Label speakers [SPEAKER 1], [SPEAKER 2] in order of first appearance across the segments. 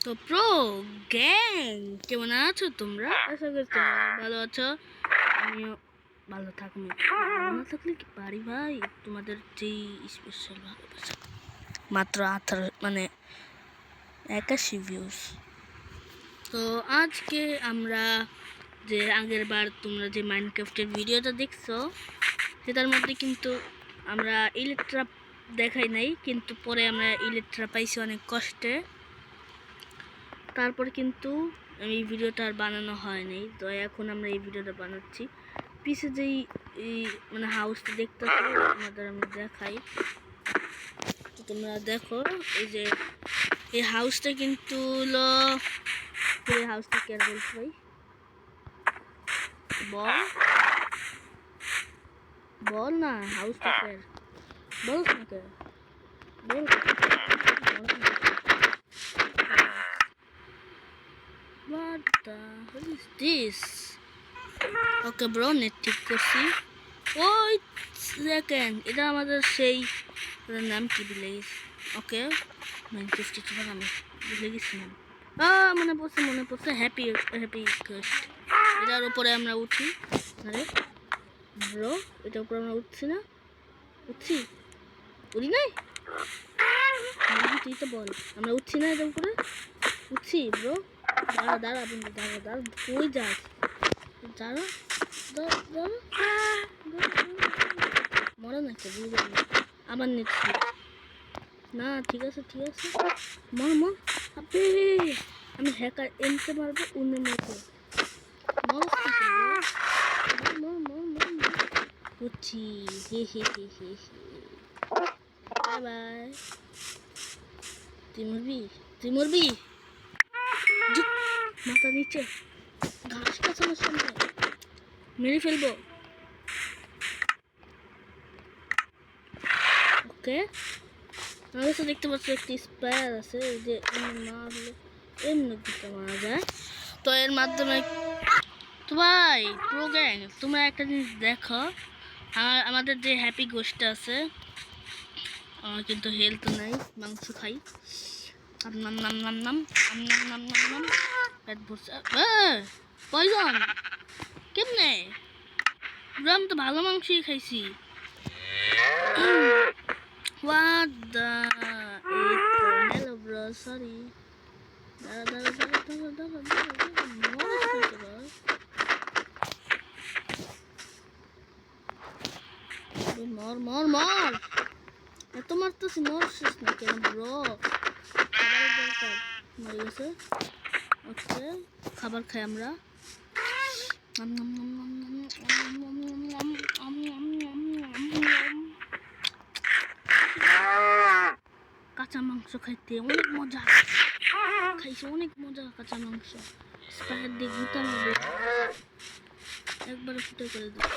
[SPEAKER 1] তো pro gang কেমন আছো তোমরা? আশা করি তোমরা ভালো আছো, আমিও ভালো থাকবো। ভালো না থাকলে কি পারি ভাই, তোমাদের যেই স্পেশাল ভালোবাসা মাত্র 81 ভিউজ। তো আজকে আমরা যে আগের বার তোমরা যে মাইনক্রাফটের ভিডিওটা দেখছো সেটার মধ্যে কিন্তু আমরা ইলেকট্রা দেখাই নাই, কিন্তু পরে আমরা ইলেকট্রা পাইছি অনেক কষ্টে। তারপর কিন্তু এই ভিডিওটা আর বানানো হয়নি, তো এখন আমরা এই ভিডিওটা বানাচ্ছি। পিছে যেই হাউসটা দেখতেছো তোমাদের আমি দেখাই, তো তোমরা দেখো। এই যে এই হাউসটা কিন্তু হলো, এই হাউসটা কে বলছো ভাই? বল না, হাউসটা কে বল না, কে বল? What the hell is this? Okay bro, net ঠিক করছি। ওই সেকেন্ড, এটা আমাদের সেই নাম কি ভিলেজ। ওকে মাইনক্রাফট চলে, আমি ভুলে গেছিলাম। মনে পড়ছে হ্যাপি কোস্ট। এটার উপরে আমরা উঠি। আরে ব্রো, এটার উপরে আমরা উঠছি না? উঠি নাই? তুই তো বল, আমরা উঠছি না এটার উপরে? উঠছি ব্রো। দাঁড়া বন্ধু, দাঁড়া কই যাস? দাঁড়া মরা নাকি বুঝলি? আবার নিচ্ছি না। ঠিক আছে মর আপনি। আমি হ্যাকার এনতে পারবো অন্য মতো। বুঝছি। Bye bye. তুই মরবি মাথা নিচে ঘাস কাছানোর সঙ্গে মেরে ফেলবো। ওকে, আমার কাছে দেখতে পাচ্ছি একটি স্পায়ার আছে, যে মারলে এমনি দিতে মারা যায়। তো এর মাধ্যমে তো ভাই প্রো গ্যাং, তোমরা একটা জিনিস দেখো, আমাদের যে হ্যাপি গোষ্ঠটা আছে, আমার কিন্তু হেলথ নাই, মাংস খাই। পেট ভরছে। পয়জন কেমনে? আমি তো ভালো মাংসই খাইছি। What the? Hello bro, sorry. মর এত মারতেছি, মরছিস না কেন ব্রো? খাবারের দরকার, মরে গেছে। ওকে, খাবার খাই আমরা। কাঁচা মাংস খাইতে অনেক মজা, খাইছি অনেক মজা কাঁচা মাংস। স্পাইর দিয়ে গুতাম একবারে ফুটে করে দিই।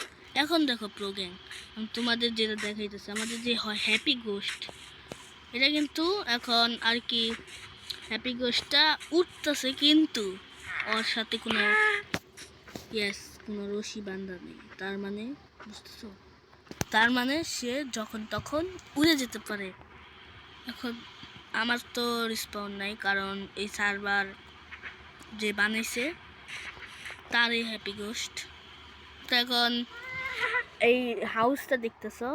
[SPEAKER 1] এখন দেখো প্রো গ্যাং, আমি তোমাদের যেটা দেখাইতেছি, আমাদের যে হ্যাপি গোস্ট, এটা কিন্তু এখন আর কি হ্যাপি গোস্টটা উঠতেছে, কিন্তু ওর সাথে কোনো রশি বান্ধা নেই। তার মানে বুঝতেছো? তার মানে সে যখন তখন উড়ে যেতে পারে। এখন আমার তো রিসপাউন্ড নাই, কারণ এই সার্ভার যে বানাইছে তার এই হ্যাপি গোস্ট। তো এখন এই হাউসটা দেখতেছো,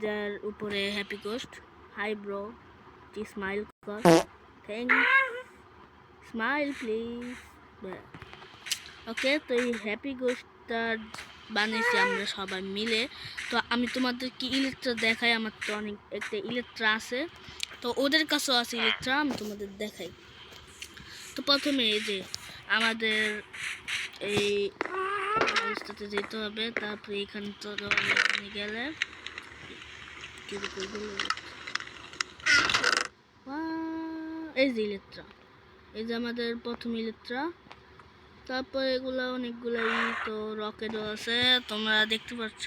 [SPEAKER 1] যার উপরে happy ghost. Hi bro, smile কর, থ্যাংকস, স্মাইল প্লিজ। ওকে, তো এই হ্যাপি গোস্টটা বানিয়েছি আমরা সবাই মিলে। তো আমি তোমাদের কি ইলেকট্রা দেখাই, আমার তো অনেক একটা ইলেকট্রা আছে, তো ওদের কাছেও আছে ইলেকট্রা, আমি তোমাদের দেখাই। তো প্রথমে এই যে আমাদের এই রাস্তাতে যেতে হবে, তারপরে এখানে তো গেলে এই যে ইলেকট্রা, এই যে আমাদের প্রথম ইলেকট্রা। তারপর এগুলা অনেকগুলাই তো রকেটও আছে, তোমরা দেখতে পাচ্ছ।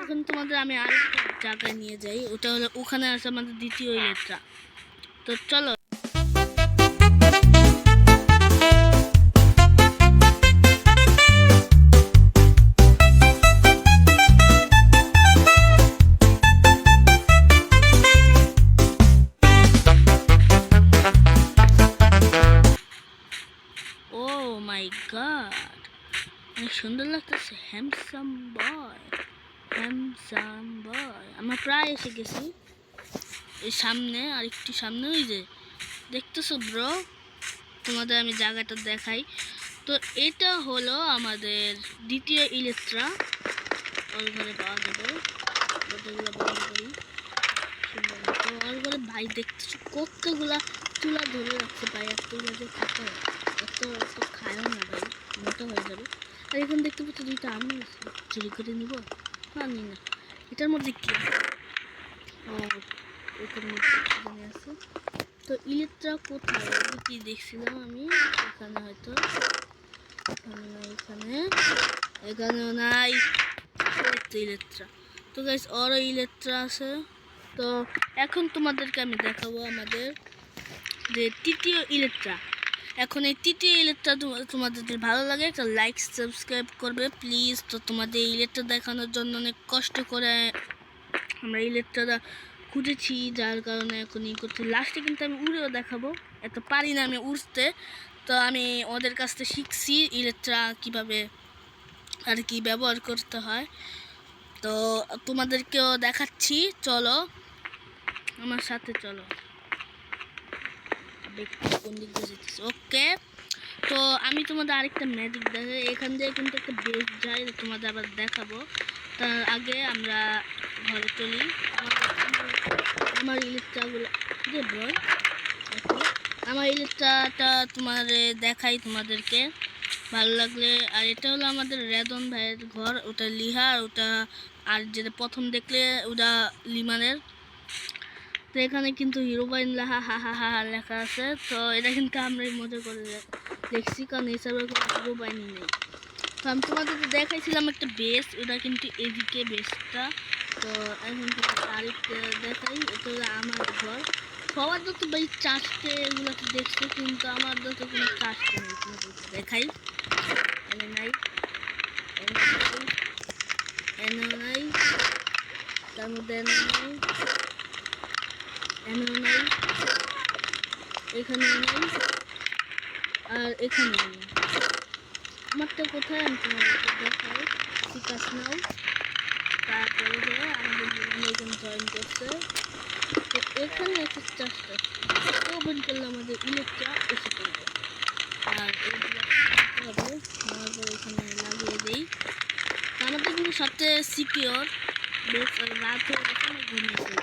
[SPEAKER 1] এখন তোমাদের আমি আরেকটা জায়গায় নিয়ে যাই, ওটা হলো ওখানে আছে আমাদের দ্বিতীয় ইলেকট্রা। তো চলো। গড, অনেক সুন্দর লাগতেছে। Handsome boy, handsome boy. আমরা প্রায় এসে গেছি। এই সামনে আর একটু সামনে, ওই যে দেখতেছো ব্রো, তোমাদের আমি জায়গাটা দেখাই। তো এটা হলো আমাদের দ্বিতীয় ইলেকট্রা। ওর ঘরে পাওয়া যাবে, দরজাগুলো বন্ধ করি সুন্দর মতো। ওর ঘরে ভাই দেখতেছো কতগুলা চুলা ধরে রাখছে ভাই, এতগুলো যে খাতে এত এত খায়ও না ভাই, মোটা হয়ে যাবে। আর এখন দেখতে পাচ্ছি দুইটা আমি আছে, চুরি করে নিব না, নি না। এটার মধ্যে কি ও, এটার মধ্যে কি জানি আছে। তো ইলেকট্রা কোথায় কি দেখছিলাম আমি, এখানে হয়তো, এখানে না, এখানে, এখানেও নাই। ইলেকট্রা, তো গাইস ওরও ইলেকট্রা আছে। তো এখন তোমাদেরকে আমি দেখাবো আমাদের যে তৃতীয় ইলেকট্রা। এখন এই তৃতীয় ইলেকট্রা তোমাদের যদি ভালো লাগে একটা লাইক সাবস্ক্রাইব করবে প্লিজ। তো তোমাদের ইলেকট্রা দেখানোর জন্য অনেক কষ্ট করে আমরা ইলেকট্রাটা খুঁজেছি, যার কারণে এখন ই করছি। লাস্টে কিন্তু আমি উড়েও দেখাবো, এত পারি না আমি উড়তে। তো আমি ওদের কাছ থেকে শিখছি ইলেকট্রা কীভাবে আর কি ব্যবহার করতে হয়। তো তোমাদেরকেও দেখাচ্ছি, চলো আমার সাথে চলো। কোন দিক দিয়ে যেতেছে, ওকে। তো আমি তোমাদের আরেকটা ম্যাজিক দেখাই, এখান দিয়ে কিন্তু একটা বেস যায়, তোমাদের আবার দেখাবো। তার আগে আমরা ঘরে চলি। আমার ইলেকট্রাগুলো যে বল, আমার ইলেকট্রাটা তোমার দেখাই তোমাদেরকে ভালো লাগলে। আর এটা হলো আমাদের রেদন ভাইয়ের ঘর, ওটা লিহার, ওটা আর যেটা প্রথম দেখলে ওটা লিমানের। তো এখানে কিন্তু হিরো বাইন লেখা হা হা হা লেখা আছে। তো এটা কিন্তু আমরা মজা করে দেখছি, কারণ এছাড়াও কোনো হিরো বাইনই নেই। তো আমি তোমাদেরকে দেখাইছিলাম একটা বেস, ওটা কিন্তু এদিকে বেসটা। তো এখন আরেকটা দেখাই, এটা হলো আমার ঘর। সবার যত ভাই চাষতে এগুলোকে দেখছে, কিন্তু আমার যত কোনো চাষতে নেই। দেখাই, এনে নাই, এনে নাই, তার মধ্যে এনে নাই, এনেও নাই, এখানে নেই, আর এখানে নেই। আমারটা কোথায় আমি তোমাদেরকে দেখাই, বিকাশ নাও। তারপরে আমাদের এখানে জয়েন করছে। তো এখানে একটা চাষটা ওপেন করলে আমাদের ইলেকট্রা এসে পড়বে। আর এইগুলো হবে নেওয়ার পর এখানে লাগিয়ে দিই। আমাদের কিন্তু সবচেয়ে সিকিওর বেশ, রাত হয়ে গেছে, আমরা ঘুমিয়েছি।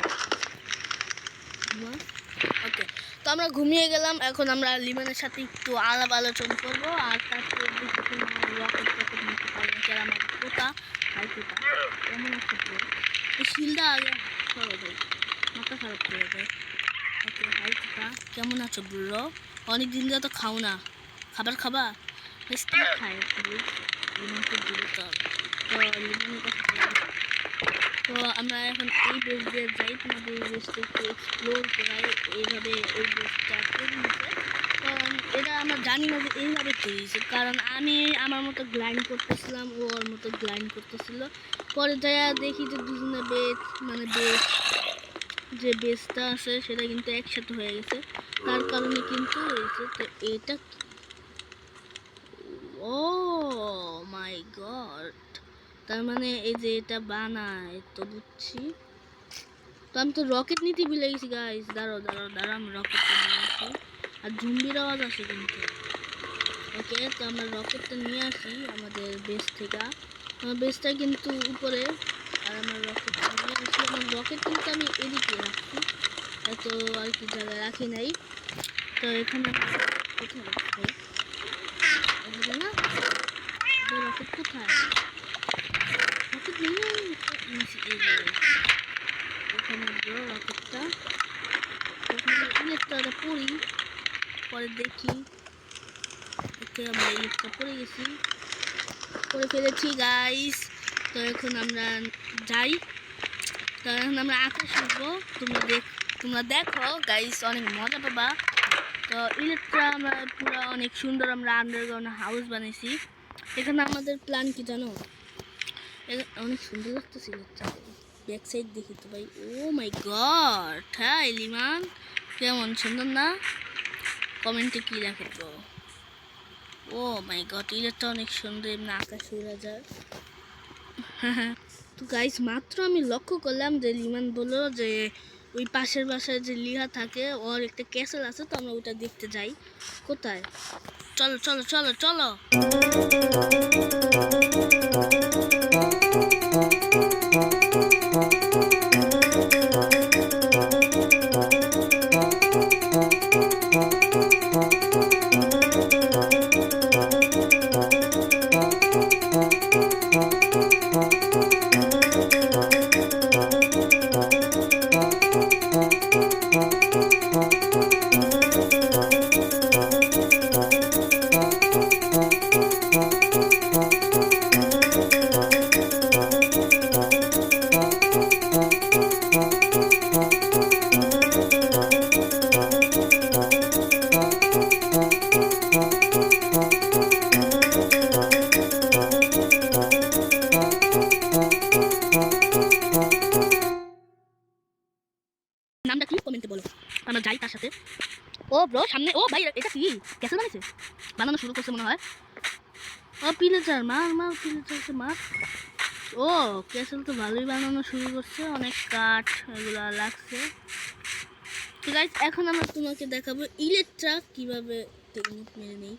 [SPEAKER 1] ওকে, তো আমরা ঘুমিয়ে গেলাম। এখন আমরা লিমানের সাথে একটু আলাপ আলোচনা করবো, আর তারপরে রকেট টকেট নিতে পারি না। আমার পোতা ভাই, পোতা কেমন আছে তো এই শিলটা আগে সরো ভাই, মাথা খারাপ করে যায়। ওকে ভাই পোতা কেমন আছো ব্রো, অনেক দিন ধরে তো খাও না, খাবার খাবা খায় লিমানকে দিলে তো লিমানের কথা। তো আমরা এখন এই বেস দিয়ে যাই, তোমাদের এই বেসটা একটু এক্সপ্লোর করাই। এইভাবে এই বেসটা তৈরি হয়েছে, কারণ এটা আমরা জানি না যে এইভাবে তৈরি হয়েছে, কারণ আমি আমার মতো গ্লাইন্ড করতেছিলাম, ও ওর মতো গ্লাইন্ড করতেছিল। পরে যাই দেখি যে দুজনে বেস মানে বেস যে বেসটা আছে সেটা কিন্তু একসাথে হয়ে গেছে, তার কারণে কিন্তু হয়েছে। তো এটা ও মাই গড, তার মানে এই যে এটা বানায়, তো বুঝছি। তো আমি তো রকেট নিতে ভুলে গেছি গাইস, দাঁড়াও দাঁড়াও দাঁড়াও, আমি রকেটটা নিয়ে আসি। আর ঝুম্বির আওয়াজ আসে কিন্তু। ওকে, তো আমরা রকেটটা নিয়ে আসি আমাদের বেস থেকে। আমার বেসটা কিন্তু উপরে, আর আমার রকেটটা নিয়ে আসি। আমার রকেট কিন্তু আমি এদিকে রাখছি, এত আর কি জায়গায় রাখি নাই। তো এখানে কোথায় রাখছি না, রকেট কোথায়, রকেট নিয়ে এখানে রকেটটা, ইলেকট্রাটা পড়ি, পরে দেখি। ওকে, আমরা ইলেকট্রা পড়ে গেছি, পড়ে ফেলেছি গাইস। তো এখন আমরা যাই, তো এখন আমরা আকাশ উঠবো। তোমরা দেখো গাইস, অনেক মজা পাবা। তো ইলেকট্রা আমরা পুরো অনেক সুন্দর আমরা আন্ডারগ্রাউন্ড হাউস বানিয়েছি। এখানে আমাদের প্ল্যান কি জানো, অনেক সুন্দর লাগতেছে ইলেকট্রা। ব্যাক সাইড দেখি তো ভাই, ও মাই গড, হ্যাঁ লিমান কেমন সুন্দর না, কমেন্টে কি রাখে তো ও মাই গড, ইলেকট্রা অনেক সুন্দর, এমনি আকাশে উড়া যায়। তো গাইস, মাত্র আমি লক্ষ্য করলাম যে লিমান বললো যে ওই পাশের বাসায় যে লিহা থাকে ওর একটা ক্যাসেল আছে, তো আমরা ওটা দেখতে যাই। কোথায়? চলো চলো চলো চলো। নামটা কি কমেন্টে বলো, আমরা যাই তার সাথে। ও ব্রো সামনে, ও ভাই এটা কি ক্যাসেল বানাইছে, বানানো শুরু করছে মনে হয়। ও পিলেচার মার মার, পিলেচারকে মার। ও ক্যাসেল তো ভালোই বানানো শুরু করছে, অনেক কাঠ এগুলো লাগছে। তো গাইস, এখন আমরা তোমাকে দেখাবো ইলেকট্রা কিভাবে টেকনিক মেরে নেই।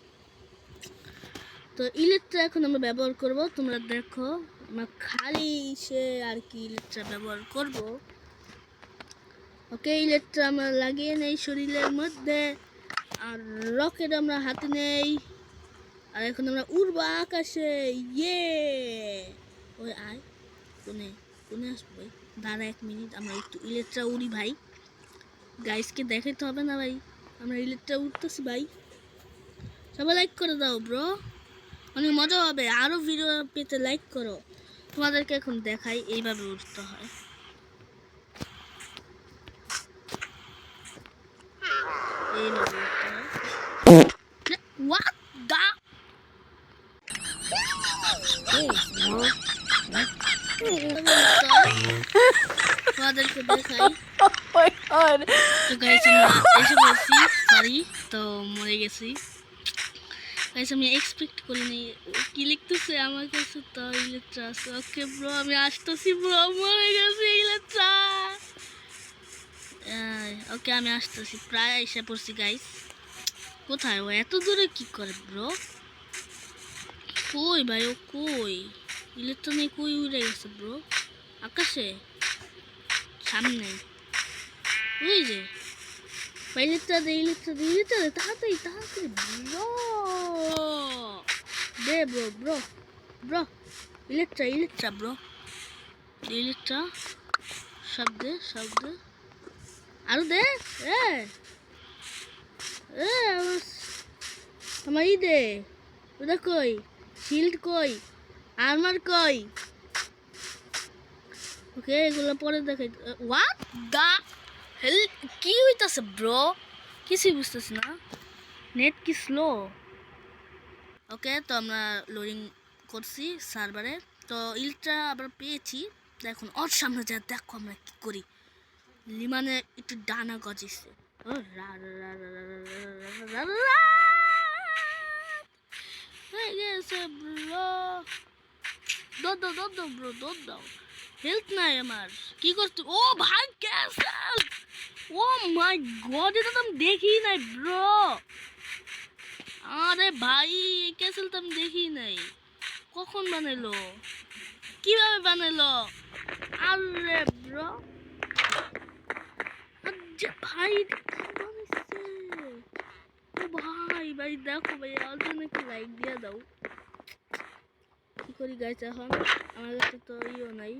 [SPEAKER 1] তো ইলেকট্রা এখন আমরা ব্যবহার করব, তোমরা দেখো। আমরা খালি সে আর কি ইলেকট্রা ব্যবহার করব। ওকে, ইলেকট্রা আমরা লাগিয়ে নেই শরীরের মধ্যে, আর রকেট আমরা হাতে নেই, আর এখন আমরা উড়বো আকাশে। ইয়ে ওই আয়, কোনে কোনে আসবো ভাই, দাঁড়া 1 মিনিট, আমরা একটু ইলেকট্রা উড়ি ভাই। গাইসকে দেখাইতে হবে না ভাই, আমরা ইলেকট্রা উঠতেছি ভাই। সবাই লাইক করে দাও ব্রো, অনেক মজা হবে। আরো ভিডিও পেতে লাইক করো। তোমাদেরকে এখন দেখাই এইভাবে উঠতে হয়। এইভাবে উঠতে হয়। What the? তোমাদেরকে দেখাই। তো গাইস, আমরা এসে বলছি, সরি, তো মরে গেছি। গাইস, আমি এক্সপেক্ট করিনি। কি লিখতেছে আমার কাছে, তো ইলেকট্রা আছে। ওকে ব্রো, আমি আসতেছি ব্রো, মরে গেছি ইলেকট্রা। ওকে, আমি আসতেছি, প্রায় এসে পড়ছি গাইস। কোথায় ও, এত দূরে কি করে ব্রো? কই ভাই ও, কই? ইলেকট্রা নেই, কই উড়ে গেছে ব্রো? আকাশে সামনে, ওই যে ইলেকট্রা দে, ইলেকট্রা দে, ইলেকট্রা দে, তাড়াতাড়ি তাড়াতাড়ি ব্রো দে bro, bro bro, Electra Electra bro, Electra শব্দ শব্দ আরো দে। এ এ আমার ই দে, ওটা কই? শিল্ড কই? আর্মার কই? ওকে, এগুলো পরে দেখাই। হোয়াট দা হেল, কি হইতাছে ব্রো? কিছুই বুঝতেছি না, নেট কি স্লো? ওকে, তো আমরা লোডিং করছি সার্ভারে। তো ইলটা আবার পেয়েছি, দেখুন ওর সামনে যা, দেখো আমরা কি করি। লিমানে একটু ডানা গজিছে, ও রা রা রা রা রা রা রা রা হয়ে গেছে ব্রো। দৌড় দাও দৌড় দাও ব্রো, দৌড় দাও, হেল্প নাই আমার। কি করতে? ও ভাই ক্যাসেল, ও মাই গড, এটা তো আমি দেখি নাই ব্রো। আরে ভাই, ক্যাসেল তো আমি দেখি নাই, কখন বানাইলো, কিভাবে বানাইলো? আরে ব্রো, ভাই বানাইছে। ও ভাই ভাই দেখো ভাই, অল্প একটু লাইক দিয়ে দাও। কি করি গাইছে এখন, আমার কাছে তো ইও নাই।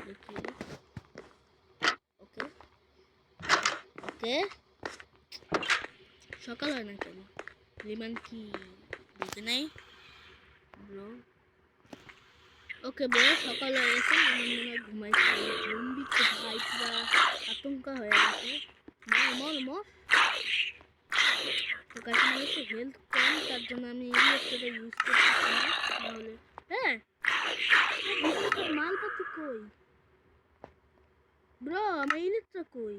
[SPEAKER 1] দেখি, ওকে ওকে, সকাল হয় না কেন? লিমান কি বুঝে নাই ব্রো? ওকে ব্রো, সকাল হয়ে গেছে, আমার মনে হয় ঘুমাইছে। জম্বি তো ভাই পুরা আতঙ্ক হয়ে গেছে। মর মর মর। তো গাছ আমার একটু হেলথ কম, তার জন্য আমি ইলেকট্রিকটা ইউজ করতেছি না। তাহলে হ্যাঁ, মালপাতি কই ব্রো? আমার ইলেকট্রিক কই?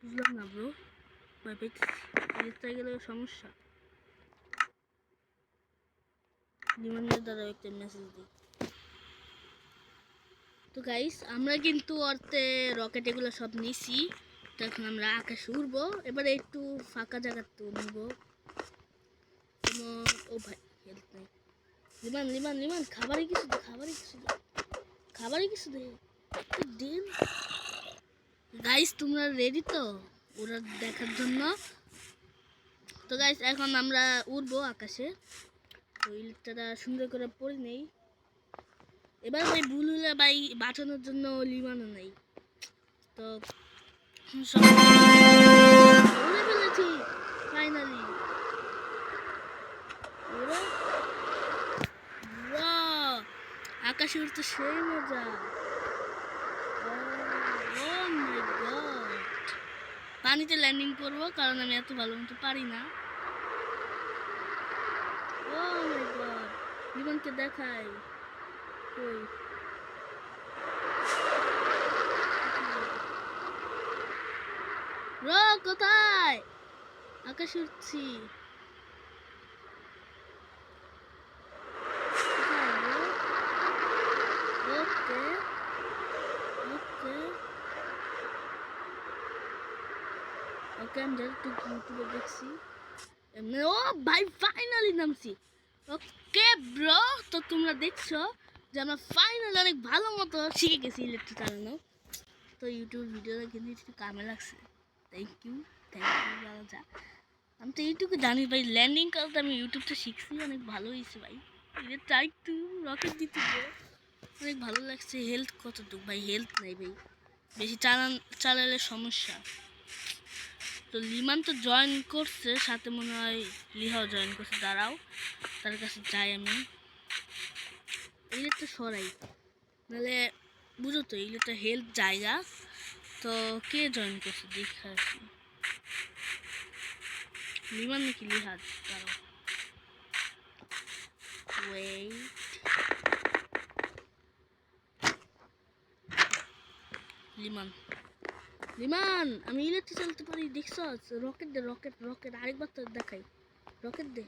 [SPEAKER 1] বুঝলাম না ব্রো, ভয় পেয়েছি গেলে সমস্যা। লিমনের দ্বারা একটা মেসেজ দিই। তো গাইস আমরা কিন্তু অর্থে রকেট এগুলো সব নিছি। তো এখন আমরা আকাশে উড়বো। এবারে একটু ফাঁকা জায়গা তো নিব। ও ভাই হেল্প নাই। লিমান লিমান লিমান খাবারই কিছু দে, খাবারই কিছু দে দিন। গাইস তোমরা রেডি তো ওরা দেখার জন্য? তো গাইস এখন আমরা উড়বো আকাশে। তো ইলেকট্রাটা সুন্দর করে পড়ে নেই। এবার ভাই ভুল হলে ভাই বাঁচানোর জন্য লিমানও নেই। তো উড়ে ফেলেছি ফাইনালি। আকাশে উঠতে সেই মজা। পানিতে ল্যান্ডিং করবো কারণ আমি এত ভালো মতো পারি না। ও মাই গড, লিমনকে দেখাই কই। কোথায়? আকাশে উঠছি। ওকে আমি একটু ইউটিউবে দেখছি। ও ভাই ফাইনালি নামছি। ওকে ব্রো, তো তোমরা দেখছো যে আমরা ফাইনালি অনেক ভালো মতো শিখে গেছি ইলেকট্রিক চালানো। তো ইউটিউব ভিডিওটা কিন্তু একটু কামে লাগছে। থ্যাংক ইউ বাবা। আমি তো ইউটিউবে জানি ভাই, ল্যান্ডিং করতে আমি ইউটিউবটা শিখছি, অনেক ভালো হয়েছে ভাই। ট্রাই টু রকেট দিতে অনেক ভালো লাগছে। হেলথ কতটুকু ভাই? হেলথ নাই ভাই, বেশি চালালে সমস্যা। তো লিমান তো জয়েন করছে, সাথে মনে হয় লিহাও জয়েন করছে। দাঁড়াও তার কাছে যাই আমি। এইটা সরাই, নাহলে বুঝো তো এইটা হেলথ জায়গা। তো কে জয়েন করছে দেখে আসি। লিমান নাকি লিহাজ? দাঁড়াও ওয়েট। লিমান লিমান আমি ইলেকট্রিক চালাতে পারি দেখছ? রকেট দে রকেট রকেট আরেকবার তো দেখাই। রকেট দে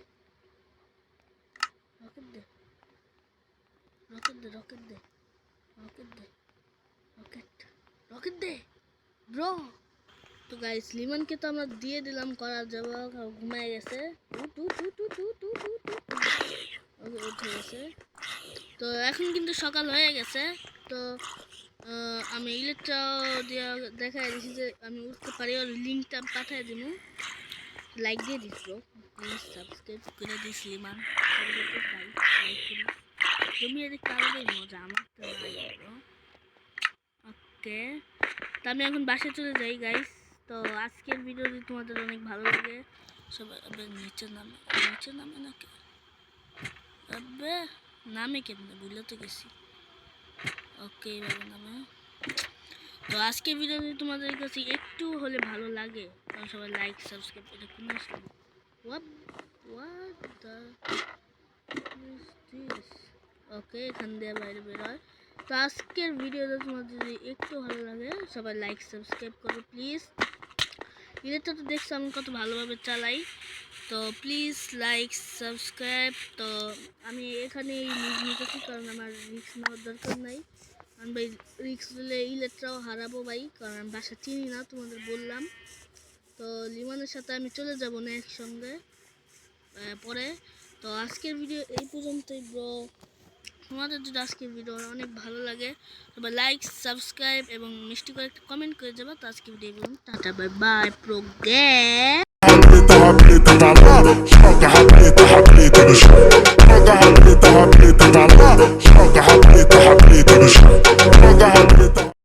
[SPEAKER 1] রকেট দে রকেট দে রকেট দে রকেট দে রকেট রকেট দে ব্রো। তো গাইস লিমনকে তো আমরা দিয়ে দিলাম করার জন্য, ঘুমায় গেছে। উঠে গেছে। তো এখন কিন্তু সকাল হয়ে গেছে। তো আমি ইলেকট্রা দিয়ে দেখাই দিছি যে আমি উঠতে পারি। ওর লিঙ্কটা পাঠিয়ে দিব, লাইক দিয়ে দিস ব্রো, প্লিজ সাবস্ক্রাইব করে দিস লিমান। জমিয়ে দেখতে আলাদাই মজা, আমার তো ব্রো। ওকে, তো আমি এখন বাসায় চলে যাই গাইস। তো আজকের ভিডিও যদি তোমাদের অনেক ভালো লাগে সবাই নিচে নামে নাকি নামে কেমনে বুঝলে তো গেছি। ওকে এভাবে নামে। তো আজকের ভিডিও যদি তোমাদের কাছে একটু হলে ভালো লাগে তাহলে সবাই লাইক সাবস্ক্রাইব করে কোনো আসবে। ওকে এখান দিয়ে বাইরে বেরোয়। তো আজকের ভিডিওটা তোমাদের যদি একটু ভালো লাগে সবাই লাইক সাবস্ক্রাইব করো প্লিজ। ভিডিওটা তো দেখছো আমি কত ভালোভাবে চালাই। তো প্লিজ লাইক সাবস্ক্রাইব। তো আমি এখানে নিতেছি কারণ আমার রিস্ক নেওয়ার দরকার নাই। আমি ভাই রিস্ক দিলে ইলেকট্রাও হারাবো ভাই, কারণ আমি বাসা চিনি না তোমাদের বললাম। তো লিমানের সাথে আমি চলে যাব না একসঙ্গে পরে। তো আজকের ভিডিও এই পর্যন্তই ব্রো। তোমাদের যদি আজকের ভিডিও অনেক ভালো লাগে তবে লাইক সাবস্ক্রাইব এবং মিষ্টি করে একটা কমেন্ট করে যাবো। তো আজকে ভিডিও বলুন টাটা বাই বাই প্রোগ্রাম।